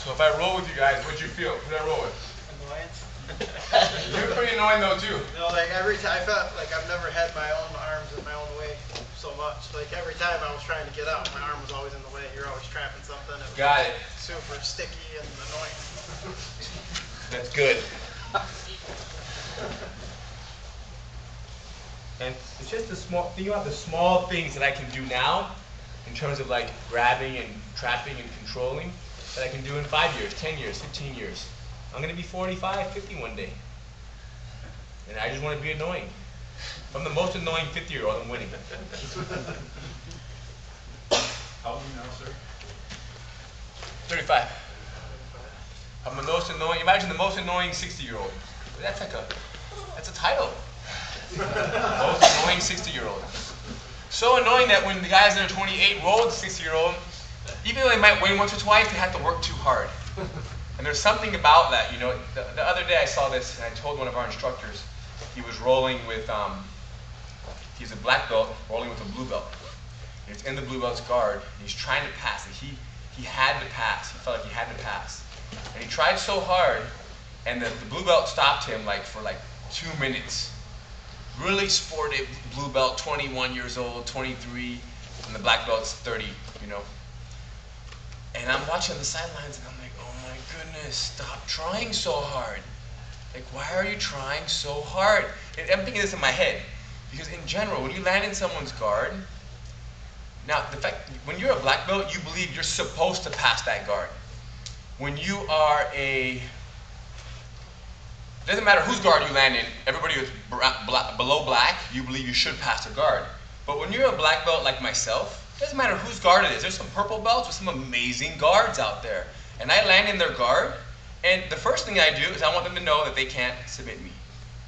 So if I roll with you guys, what'd you feel? Who'd I roll with? Annoyance. You're pretty annoying though too. No, like every time I felt like I've never had my own arms in my own way so much. Like every time I was trying to get out, my arm was always in the way. You're always trapping something. It was Got it. super sticky and annoying. That's good. And it's just the small, think about the small things that I can do now in terms of like grabbing and trapping and controlling that I can do in 5 years, 10 years, 15 years. I'm going to be 45, 50 one day. And I just want to be annoying. If I'm the most annoying 50-year-old, I'm winning. How old are you now, sir? 35. I'm the most annoying, imagine the most annoying 60-year-old. That's a title. Most annoying 60-year-old. So annoying that when the guys that are 28 roll with the 60-year-old, even though they might win once or twice, they have to work too hard. And there's something about that, you know. The other day I saw this, and I told one of our instructors, he was rolling with, he's a black belt rolling with a blue belt. And it's in the blue belt's guard, and he's trying to pass it. He had to pass. He felt like he had to pass. And he tried so hard, and the blue belt stopped him for 2 minutes. Really sportive blue belt, 21 years old, 23, and the black belt's 30, you know. And I'm watching the sidelines, and I'm like, oh my goodness, stop trying so hard. Like, why are you trying so hard? And I'm thinking this in my head, because in general, when you land in someone's guard, now the fact, when you're a black belt, you believe you're supposed to pass that guard. When you are it doesn't matter whose guard you land in, everybody who's below black, you believe you should pass the guard. But when you're a black belt like myself, it doesn't matter whose guard it is. There's some purple belts with some amazing guards out there. And I land in their guard, and the first thing I do is I want them to know that they can't submit me,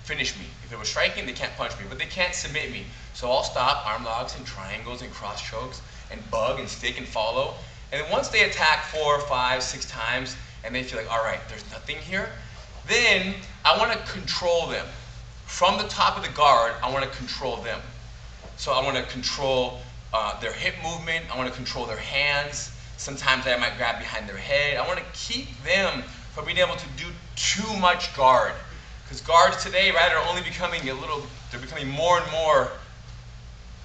finish me. If it was striking, they can't punch me, but they can't submit me. So I'll stop arm locks and triangles and cross chokes and bug and stick and follow. And then once they attack 4, 5, 6 times, and they feel like, all right, there's nothing here, then I want to control them. From the top of the guard, I want to control them. So I want to control their hip movement. I want to control their hands. Sometimes I might grab behind their head. I want to keep them from being able to do too much guard. Because guards today, right, are only becoming they're becoming more and more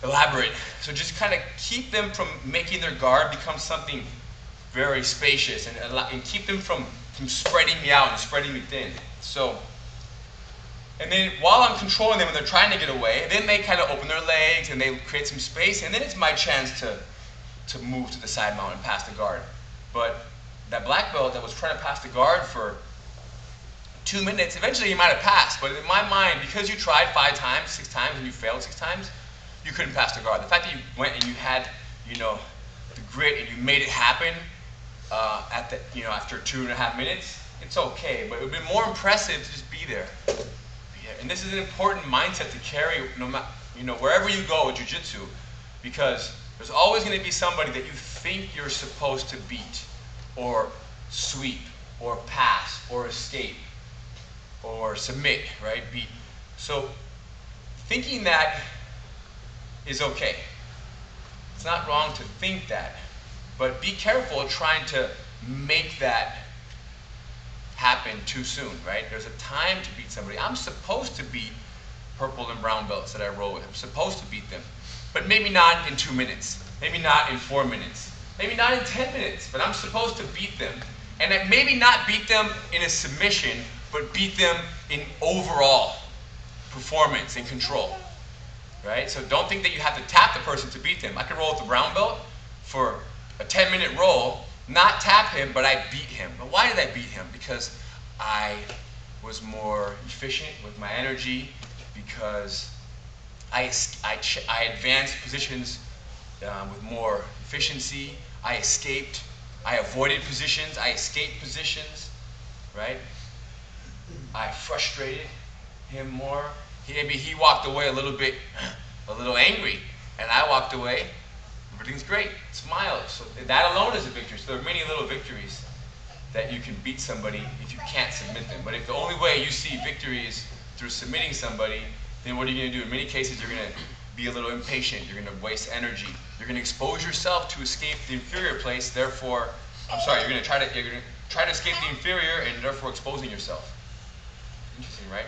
elaborate. So just kind of keep them from making their guard become something very spacious and keep them from spreading me out and spreading me thin. So, and then while I'm controlling them and they're trying to get away, then they kind of open their legs and they create some space, and then it's my chance to move to the side mount and pass the guard. But that black belt that was trying to pass the guard for 2 minutes, eventually he might have passed, but in my mind, because you tried 5 times, 6 times, and you failed 6 times, you couldn't pass the guard. The fact that you went and you had, you know, the grit and you made it happen after 2.5 minutes, it's okay. But it would be more impressive to just be there. And this is an important mindset to carry, no matter, you know, wherever you go with jiu-jitsu, because there's always going to be somebody that you think you're supposed to beat, or sweep, or pass, or escape, or submit, right? Beat. So thinking that is okay. It's not wrong to think that, but be careful trying to make that happen too soon, right? There's a time to beat somebody. I'm supposed to beat purple and brown belts that I roll with. I'm supposed to beat them, but maybe not in 2 minutes, maybe not in 4 minutes, maybe not in 10 minutes, but I'm supposed to beat them. And maybe not beat them in a submission, but beat them in overall performance and control, right? So don't think that you have to tap the person to beat them. I could roll with the brown belt for a 10-minute roll, not tap him, but I beat him. But why did I beat him? Because I was more efficient with my energy, because I advanced positions with more efficiency. I escaped. I avoided positions. I escaped positions, right? I frustrated him more. Maybe he walked away a little angry, and I walked away. Everything's great. Smiles. So that alone is a victory. So there are many little victories that you can beat somebody if you can't submit them. But if the only way you see victory is through submitting somebody, then what are you going to do? In many cases, you're going to be a little impatient. You're going to waste energy. You're going to expose yourself to escape the inferior place. Therefore, I'm sorry, you're gonna try to escape the inferior and therefore exposing yourself. Interesting, right?